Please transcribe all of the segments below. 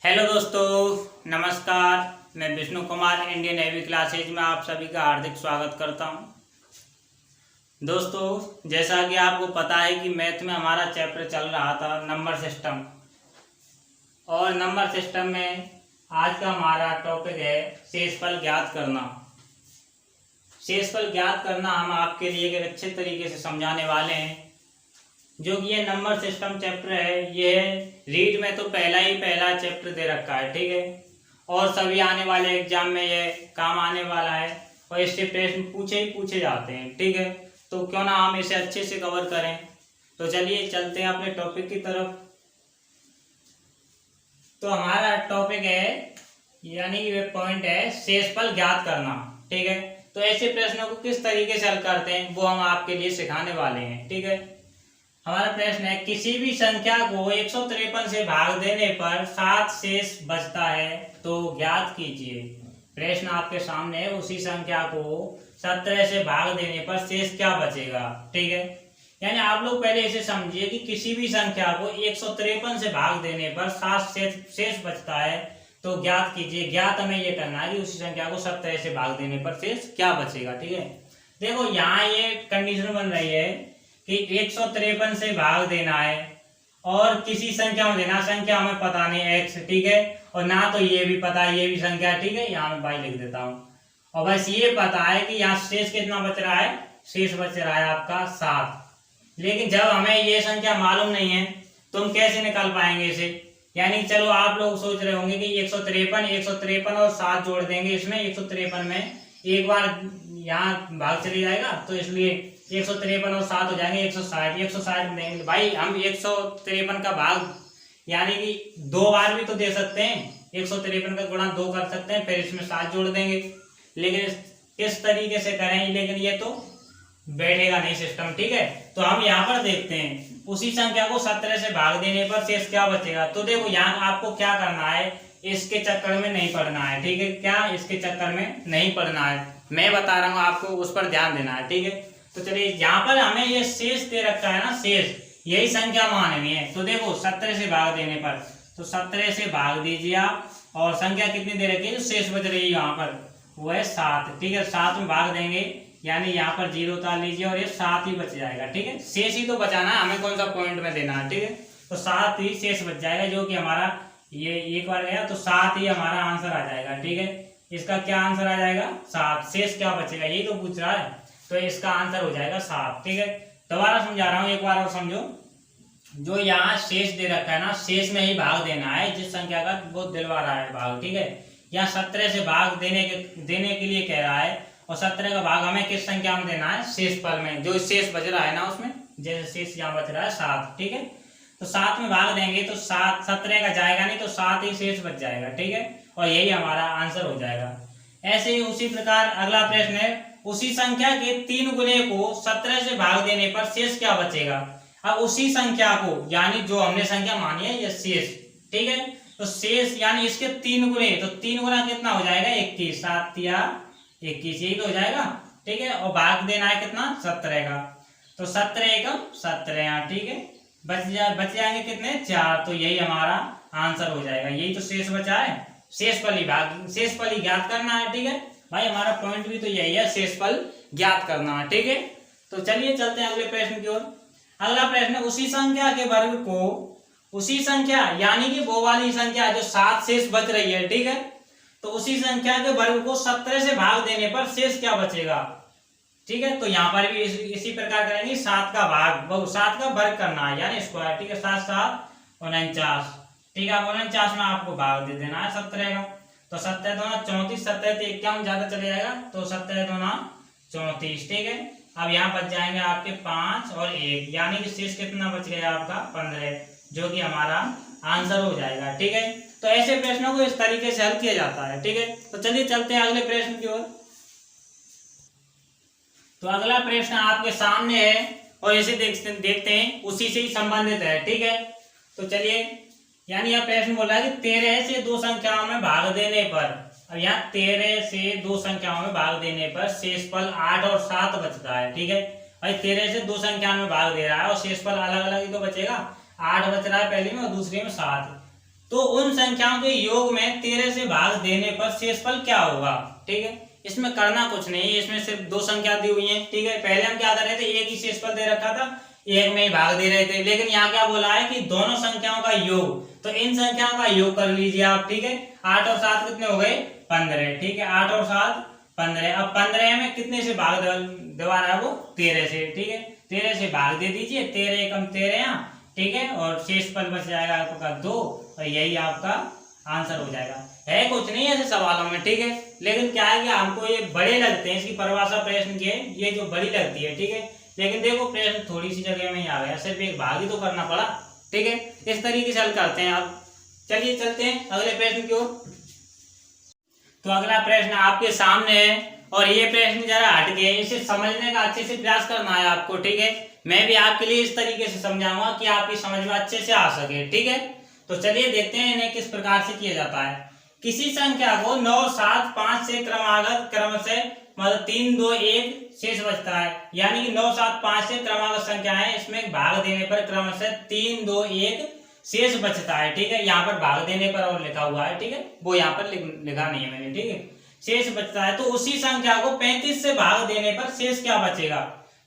Hello दोस्तों, नमस्कार। मैं Vishnu Kumar Indian navy classes में आप सभी का हार्दिक स्वागत करता हूं। दोस्तों, जैसा कि आपको पता है कि मैथ में हमारा चैप्टर चल रहा था नंबर सिस्टम, और नंबर सिस्टम में आज का हमारा टॉपिक है शेषफल ज्ञात करना। शेषफल ज्ञात करना हम आपके लिए एक अच्छे तरीके से समझाने वाले हैं। जो कि ये नंबर सिस्टम चैप्टर है, ये रीड में तो पहला चैप्टर दे रखा है, ठीक है। और सभी आने वाले एग्जाम में ये काम आने वाला है और इससे प्रश्न पूछे जाते हैं, ठीक है। तो क्यों ना हम इसे अच्छे से कवर करें। तो चलिए चलते हैं अपने टॉपिक की तरफ। तो हमारा टॉपिक है, यानी ये पॉइंट है शेषफल ज्ञात करना, ठीक है। तो ऐसे प्रश्नों को किस तरीके से हल करते हैं वो हम आपके लिए सिखाने वाले हैं, ठीक है। हमारा प्रश्न है, किसी भी संख्या को 153 से भाग देने पर 7 शेष बचता है तो ज्ञात कीजिए। प्रश्न आपके सामने है, उसी संख्या को 17 से भाग देने पर शेष क्या बचेगा, ठीक है। यानी आप लोग पहले इसे समझिए कि किसी भी संख्या को 153 से भाग देने पर 7 शेष बचता है तो ज्ञात कीजिए। ज्ञात हमें ये करना है कि उसी संख्या को 17 से भाग देने पर शेष क्या बचेगा, ठीक है। देखो यहाँ ये कंडीशन बन रही है कि 153 से भाग देना है और किसी संख्या में देना, संख्या हमें पता नहीं x, ठीक है। और ना तो ये भी पता है, ये भी संख्या, ठीक है। यहाँ मैं y लिख देता हूँ। और बस ये पता है कि यहाँ शेष कितना बच रहा है, शेष बच रहा है आपका 7। लेकिन जब हमें ये संख्या मालूम नहीं है तो हम कैसे निकाल पाएंगे इसे। यानी चलो आप लोग सोच रहे होंगे कि 153 और 7 जोड़ देंगे इसमें। 153 में एक बार यहाँ भाग चली जाएगा तो इसलिए 153 और 7 हो जाएंगे 160 देंगे। भाई हम 153 का भाग यानी कि 2 बार भी तो दे सकते हैं। 153 का गुणा 2 कर सकते हैं, फिर इसमें 7 जोड़ देंगे। लेकिन किस तरीके से करें, लेकिन ये तो बैठेगा नहीं सिस्टम, ठीक है। तो हम यहाँ पर देखते हैं, उसी संख्या को 17 से भाग देने पर शेष क्या बचेगा। तो देखो यहाँ आपको क्या करना है, इसके चक्कर में नहीं पड़ना है, ठीक है। क्या इसके चक्कर में नहीं पड़ना है, मैं बता रहा हूँ आपको, उस पर ध्यान देना है, ठीक है। तो चलिए यहाँ पर हमें ये शेष दे रखा है ना, शेष यही संख्या माननी है। तो देखो 17 से भाग देने पर, तो 17 से भाग दीजिए आप, और संख्या कितनी दे रखी है, जो शेष बच रही है यहाँ पर वो है 7, ठीक है। 7 में भाग देंगे यानी यहाँ पर 0 उतार लीजिए और ये 7 ही बच जाएगा, ठीक है। शेष ही तो बचाना है हमें, कौन सा पॉइंट में देना है, ठीक है। तो 7 ही शेष बच जाएगा, जो कि हमारा ये एक बार गया तो 7 ही हमारा आंसर आ जाएगा, ठीक है। इसका क्या आंसर आ जाएगा, 7। शेष क्या बचेगा यही तो पूछ रहा है, तो इसका आंसर हो जाएगा 7, ठीक है। दोबारा समझा रहा हूँ, एक बार और समझो। जो यहाँ शेष दे रखा है ना, शेष में ही भाग देना है जिस संख्या का वो दिलवा रहा है भाग, ठीक है। यहाँ 17 से भाग देने के लिए कह रहा है, और 17 का भाग हमें किस संख्या में देना है, शेषफल में। जो शेष बच रहा है ना उसमें, जैसे शेष यहाँ बच रहा है 7, ठीक है। तो 7 में भाग देंगे तो 17 का जाएगा नहीं, तो 7 ही शेष बच जाएगा, ठीक है। और यही हमारा आंसर हो जाएगा। ऐसे ही उसी प्रकार अगला प्रश्न है, उसी संख्या के 3 गुणे को 17 से भाग देने पर शेष क्या बचेगा। अब उसी संख्या को, यानी जो हमने संख्या मानी है ये शेष, ठीक है। तो शेष यानी इसके 3 गुणे, तो 3 गुना कितना हो जाएगा, 21, 7 या 21, यही तो हो जाएगा, ठीक है। और भाग देना है कितना, 17 का, तो 17 एकम 17, ठीक है। बच जाएंगे कितने, 4, तो यही हमारा आंसर हो जाएगा। यही तो शेष बचा है, शेषफल ही ज्ञात करना है, ठीक है भाई। हमारा पॉइंट भी तो यही है, शेषफल ज्ञात करना है, ठीक है। तो चलिए चलते हैं अगले प्रश्न की ओर। अगला प्रश्न, उसी संख्या के वर्ग को, उसी संख्या यानी कि वो वाली संख्या जो 7 शेष बच रही है, ठीक है। तो उसी संख्या के वर्ग को 17 से भाग देने पर शेष क्या बचेगा, ठीक है। तो यहाँ पर भी इसी प्रकार करेंगे, 7 का भाग 7 का वर्ग करना है यानी स्क्वायर, ठीक है। 7 7 49, ठीक है। 49 में आपको भाग दे देना है 17 का, तो 17 दूना 34, 17 से 51 ज्यादा चले जाएगा, तो 17 दूना 34, ठीक है। अब यहाँ बच जाएंगे आपके 5 और 1, यानी कि शेष कितना बच गया आपका 15, जो कि हमारा आंसर हो जाएगा, ठीक है। तो ऐसे प्रश्नों को इस तरीके से हल किया जाता है, ठीक है। तो चलिए चलते हैं अगले प्रश्न की ओर। तो अगला प्रश्न आपके सामने है और इसे देखते हैं, उसी से ही संबंधित है, ठीक है। तो चलिए, यानी यह प्रश्न बोल रहा है कि 13 से 2 संख्याओं में भाग देने पर, अब यहाँ 13 से 2 संख्याओं में भाग देने पर शेषफल 8 और 7 बचता है, ठीक है भाई। 13 से 2 संख्या में भाग दे रहा है और शेषफल अलग अलग ही तो बचेगा। 8 बच रहा है पहली में और दूसरी में 7। तो उन संख्याओं के योग में 13 से भाग देने पर शेषफल क्या होगा। ठीक है, इसमें करना कुछ नहीं है, इसमें सिर्फ दो संख्या दी हुई है। ठीक है, पहले हम क्या कर रहे थे, एक ही शेषफल दे रखा था, एक में ही भाग दे रहे थे, लेकिन यहाँ क्या बोला है कि दोनों संख्याओं का योग, तो इन संख्याओं का योग कर लीजिए आप। ठीक है, 8 और 7 कितने हो गए, 15। ठीक है, 8 और 7 15। अब 15 में कितने से भाग दबा रहा है वो, 13 से। ठीक है, 13 से भाग दे दीजिए, 13 एकम 13 यहाँ। ठीक है, और शेषफल बच जाएगा आपका 2, और यही आपका आंसर हो जाएगा। है कुछ नहीं ऐसे सवालों में। ठीक है, लेकिन क्या है कि हमको ये बड़े लगते हैं, इसकी परिभाषा प्रश्न की है ये जो बड़ी लगती है। ठीक है, लेकिन देखो प्रश्न थोड़ी सी जगह में ही आ गया, सिर्फ एक भाग ही तो करना पड़ा। ठीक है, इस तरीके से हल करते हैं। अब चलिए चलते हैं अगले प्रश्न की ओर। तो अगला प्रश्न आपके सामने है, और ये प्रश्न जरा हटके, इसे समझने का अच्छे से प्रयास करना है आपको। ठीक है, मैं भी आपके लिए इस तरीके से समझाऊंगा कि आपकी समझ में अच्छे से आ सके। ठीक है, तो चलिए देखते हैं इन्हें किस प्रकार से किया जाता है। किसी संख्या को 9, 7, 5 से क्रमागत क्रम से मतलब 3, 2, 1 शेष बचता है, यानी कि 9, 7, 5 से क्रमागत संख्या है, इसमें भाग देने पर क्रम से 3, 2, 1 शेष बचता है। ठीक है, यहाँ पर भाग देने पर और लिखा हुआ है। ठीक है, वो यहाँ पर लिखा नहीं है मैंने। ठीक है, शेष बचता है, तो उसी संख्या को 35 से भाग देने पर शेष क्या बचेगा।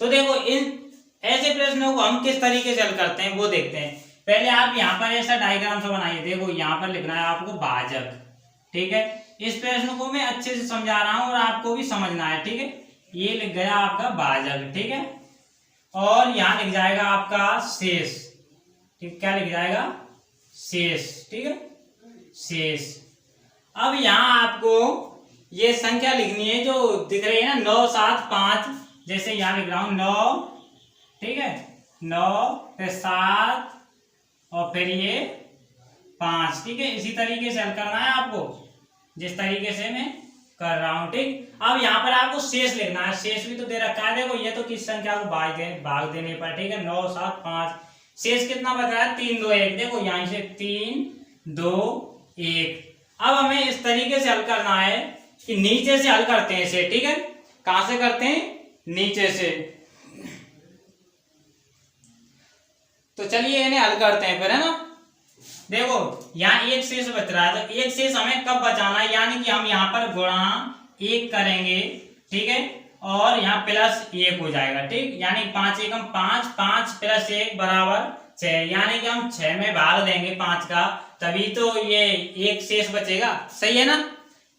तो देखो इन ऐसे प्रश्नों को हम किस तरीके से हल करते हैं वो देखते हैं। पहले आप यहाँ पर ऐसा डायग्राम से बनाइए। देखो यहाँ पर लिखना है आपको भाजक। ठीक है, इस प्रश्न को मैं अच्छे से समझा रहा हूं और आपको भी समझना है। ठीक है, ये लिख गया आपका भाजक। ठीक है, और यहाँ लिख जाएगा आपका शेष। ठीक, क्या लिख जाएगा, शेष। ठीक है, शेष। अब यहाँ आपको ये संख्या लिखनी है जो दिख रही है ना, 9, 7, 5, जैसे यहाँ लिख रहा हूं 9। ठीक है, 9 फिर 7 और फिर ये 5। ठीक है, इसी तरीके से हल करना है आपको जिस तरीके से मैं कर रहा हूं। ठीक, अब यहाँ पर आपको शेष लिखना है। शेष भी तो दे रखा है। देखो ये तो किस संख्या को भाग देने पर। ठीक है, 9, 7, 5, शेष कितना बच रहा है, 3, 2, 1। देखो यहाँ से 3, 2, 1। अब हमें इस तरीके से हल करना है कि नीचे से हल करते हैं इसे। ठीक है, कहां से करते हैं, नीचे से। तो चलिए इन्हें हल करते हैं फिर, है ना। देखो यहाँ एक शेष बच रहा है, तो एक शेष हमें कब बचाना है, यानी कि हम यहाँ पर गुणा 1 करेंगे। ठीक है, और यहाँ प्लस 1 हो जाएगा। ठीक, यानी 5 एकम 5, 5 प्लस 1 बराबर 6, यानी कि हम 6 में भाग देंगे 5 का, तभी तो ये एक शेष बचेगा। सही है ना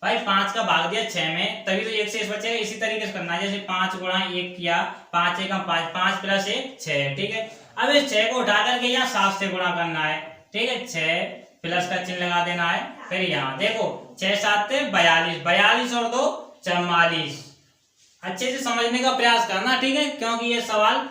भाई, 5 का भाग दिया 6 में, तभी तो एक शेष बचेगा। इसी तरीके से करना है, जैसे 5 गुणा 1 किया, 5 एकम 5, 5 प्लस 1 6। ठीक है, अब इस 6 को उठा करके यहाँ 7 से गुणा करना है। ठीक है, 6 प्लस का चिन्ह लगा देना है। फिर यहाँ देखो 6, 7 42, 42 और 2 44। अच्छे से समझने का प्रयास करना। ठीक है, क्योंकि ये सवाल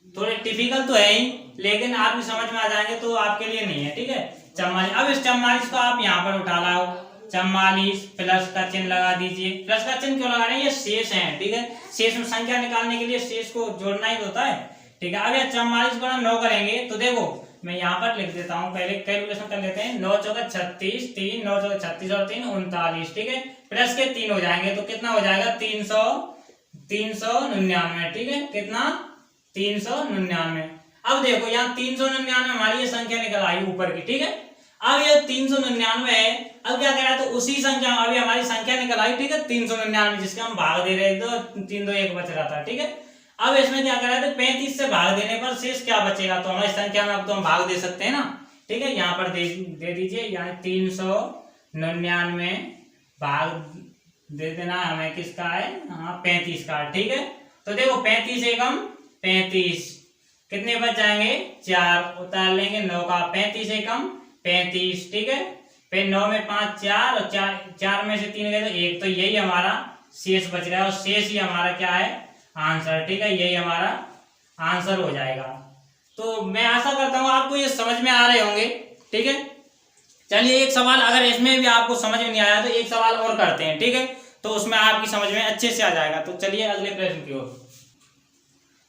थोड़े टिपिकल तो है ही, लेकिन आप भी समझ में आ जाएंगे तो आपके लिए नहीं है। ठीक है, 44। अब इस 44 को आप यहाँ पर उठा लाओ, 44 प्लस का चिन्ह लगा दीजिए। प्लस का चिन्ह क्यों लगा रहे हैं, ये शेष है। ठीक है, शेष में संख्या निकालने के लिए शेष को जोड़ना ही होता है। ठीक है, अब ये 44 गुणा 9 करेंगे, तो देखो मैं यहाँ पर लिख देता हूँ, पहले कैलकुलेशन कर लेते हैं। 9 चौका 36, 3 9 चौका 36 और 3 39। ठीक है, प्लस के 3 हो जाएंगे, तो कितना हो जाएगा, 399। ठीक है, कितना, 399। अब देखो यहाँ 399 हमारी ये संख्या निकल आई ऊपर की। ठीक है, अब ये 399 है। अब क्या कह रहा है, तो उसी संख्या अभी हमारी संख्या निकल आई। ठीक है, 399 जिसका हम भाग दे रहे थे, तो 3, 2, 1 बच रहा था। ठीक है, अब इसमें क्या कर रहा है, 35 से भाग देने पर शेष क्या बचेगा, तो हमारी संख्या में अब तो हम भाग दे सकते हैं ना। ठीक है, यहाँ पर दे दीजिए, यानी 399 भाग दे देना हमें किसका है, हाँ 35 का। ठीक है, तो देखो 35 एकम 35, कितने बच जाएंगे, 4 उतार लेंगे 9 का, 35 एकम 35। ठीक है, फिर 9 में 5 4 और 4 में से 3 गए तो 1, तो यही हमारा शेष बच रहा है, और शेष ही हमारा क्या है, आंसर। ठीक है, यही हमारा आंसर हो जाएगा। तो मैं आशा करता हूँ आपको ये समझ में आ रहे होंगे। ठीक है, चलिए एक सवाल, अगर इसमें भी आपको समझ में नहीं आया तो एक सवाल और करते हैं। ठीक है, तो उसमें आपकी समझ में अच्छे से आ जाएगा। तो चलिए अगले प्रश्न की ओर।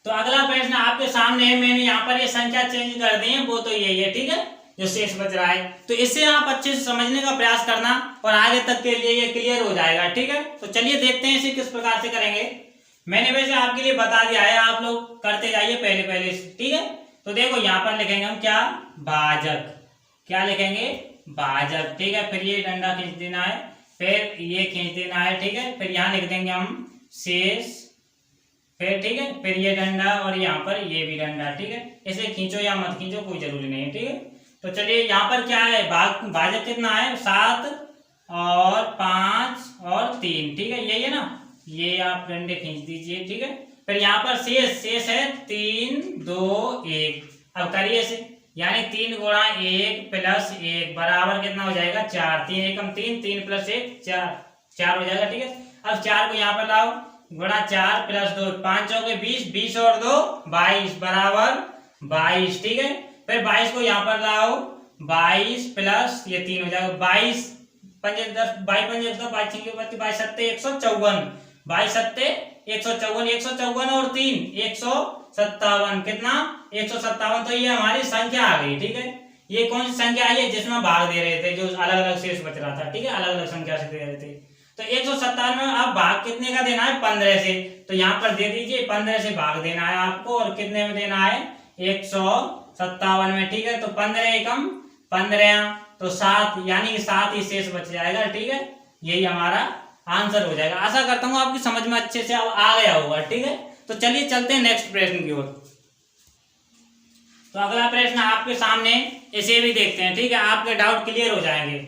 तो अगला प्रश्न आपके सामने है, मैंने यहाँ पर ये संख्या चेंज कर दी है, वो तो यही है। ठीक है, जो शेष बच रहा है, तो इसे आप अच्छे से समझने का प्रयास करना और आगे तक के लिए ये क्लियर हो जाएगा। ठीक है, तो चलिए देखते हैं इसे किस प्रकार से करेंगे। मैंने वैसे आपके लिए बता दिया है, आप लोग करते जाइए पहले पहले से। ठीक है, तो देखो यहाँ पर लिखेंगे हम क्या, भाजक। क्या लिखेंगे, भाजक। ठीक है, फिर ये डंडा खींच देना है, फिर ये खींच देना है। ठीक है, फिर यहाँ लिख देंगे हम शेष, फिर ठीक है, फिर ये डंडा और यहाँ पर ये भी डंडा। ठीक है, इसे खींचो या मत खींचो कोई जरूरी नहीं है। ठीक है, तो चलिए यहाँ पर क्या है, भाजक कितना है, 7 और 5 और 3। ठीक है, यही है ना, ये आप डंडे खींच दीजिए। ठीक है, फिर यहाँ पर शेष है 3 2 1। अब करिए इसे, यानी 3 गुणा 1 प्लस 1 बराबर कितना हो जाएगा, 4। 3 एकम 3, 3 प्लस 1 4 हो जाएगा। ठीक है, अब 4 को यहाँ पर लाओ, गुणा 4 प्लस 2 5 चौके 20, 20 और 2 22 बराबर 22। ठीक है, फिर 22 को यहाँ पर लाओ, 22 प्लस ये 3 हो जाएगा 22 5 10 22 5 10 22 6 22 22 7 154, 22 7 154, 154 और 3 157, कितना 157। तो ये हमारी संख्या आ गई। ठीक है, ये कौन सी संख्या आई है, जिसमें भाग दे रहे थे, जो अलग अलग शेष बच रहा था। ठीक है, अलग अलग संख्या से दे रहे थे। तो 157 में अब भाग कितने का देना है, 15 से। तो यहाँ पर दे दीजिए, 15 से भाग देना है आपको, और कितने में देना है, 157 में। ठीक है, तो 15 एकम 15, तो 7, यानी कि 7 ही शेष बच जाएगा। ठीक है, यही हमारा आंसर हो जाएगा। आशा करता हूँ आपकी समझ में अच्छे से अब आ गया होगा। ठीक है, तो चलिए चलते हैं नेक्स्ट प्रश्न की ओर। तो अगला प्रश्न आपके सामने, इसे भी देखते हैं। ठीक है, आपके डाउट क्लियर हो जाएंगे।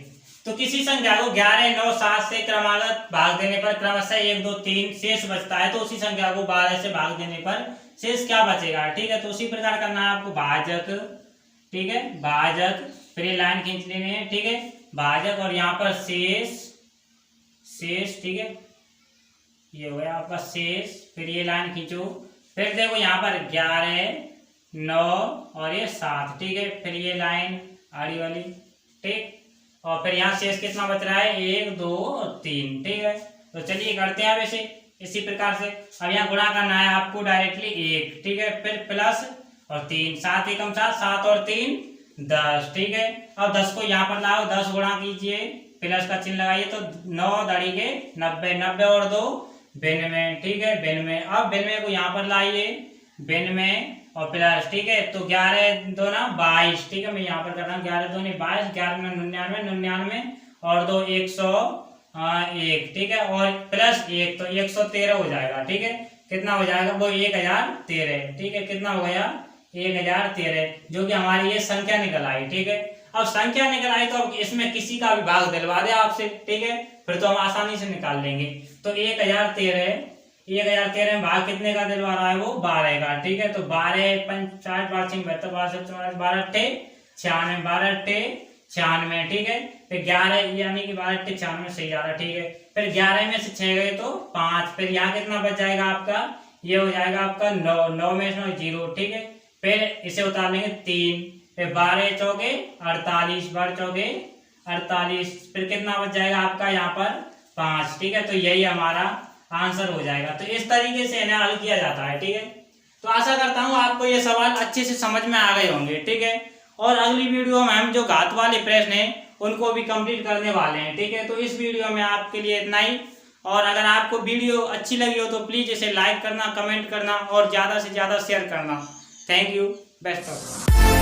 तो किसी संख्या को 11 9 7 से क्रमागत भाग देने पर क्रमशः 1 2 3 शेष बचता है, तो उसी संख्या को 12 से भाग देने पर शेष क्या बचेगा। ठीक है, तो उसी प्रकार करना है आपको, भाजक। ठीक है, भाजक, फिर ये लाइन खींच लेनी है। ठीक है, भाजक और यहाँ पर शेष। ठीक है, ये हो गया आपका शेष, फिर ये लाइन खींचो, फिर देखो यहाँ पर 11 9 और ये 7। ठीक है, फिर ये लाइन आड़ी वाली। ठीक, और फिर यहाँ शेष कितना बच रहा है, 1 2 और 3। ठीक है, तो चलिए करते हैं अब इसे इसी प्रकार से। अब यहाँ गुणा करना है आपको डायरेक्टली 1। ठीक है, फिर प्लस और 3, 7 एकम 7, 7 और 3 10। ठीक है, अब 10 को यहाँ पर लाओ, 10 गुणा कीजिए, प्लस का चिन्ह लगाइए, तो 9 दड़ी के 90, 90 और 2 92। ठीक है, 92। अब 92 को यहाँ पर लाइए, 92 और प्लस। ठीक है, तो 11 2 ना 22। ठीक है, मैं यहाँ पर कर रहा हूँ 11 2 नहीं 22, 11 में 99, 99 और 2 101। ठीक है, और प्लस 1 तो 113 हो जाएगा। ठीक है, कितना हो जाएगा, वो 1013। ठीक है, कितना हो गया, 1013, जो कि हमारी ये संख्या निकल आई। ठीक है, अब संख्या निकल आई तो अब इसमें किसी का भी भाग दिलवा दे आपसे। ठीक है, फिर तो हम आसानी से निकाल लेंगे। तो 1013 में भाग कितने का दिलवा रहा है, वो 12 का। ठीक है, तो 12 5 60 12 6 72 12 12 96, 12 ठीक है, फिर 11 यानी कि 12 96 सही आ रहा। ठीक है, फिर 11 में से 6 गए तो 5, फिर यहाँ कितना बच जाएगा आपका, ये हो जाएगा आपका 9, 9 में से 0। ठीक है, फिर इसे उतार लेंगे 3, फिर 12 चौके 48, 12 चौके 48, फिर कितना बच जाएगा आपका यहाँ पर 5। ठीक है, तो यही हमारा आंसर हो जाएगा। तो इस तरीके से इन्हें हल किया जाता है। ठीक है, तो आशा करता हूँ आपको ये सवाल अच्छे से समझ में आ गए होंगे। ठीक है, और अगली वीडियो में हम जो घात वाले प्रश्न हैं उनको भी कंप्लीट करने वाले हैं। ठीक है, तो इस वीडियो में आपके लिए इतना ही। और अगर आपको वीडियो अच्छी लगी हो तो प्लीज़ इसे लाइक करना, कमेंट करना और ज़्यादा से ज़्यादा शेयर करना। Thank you, best of.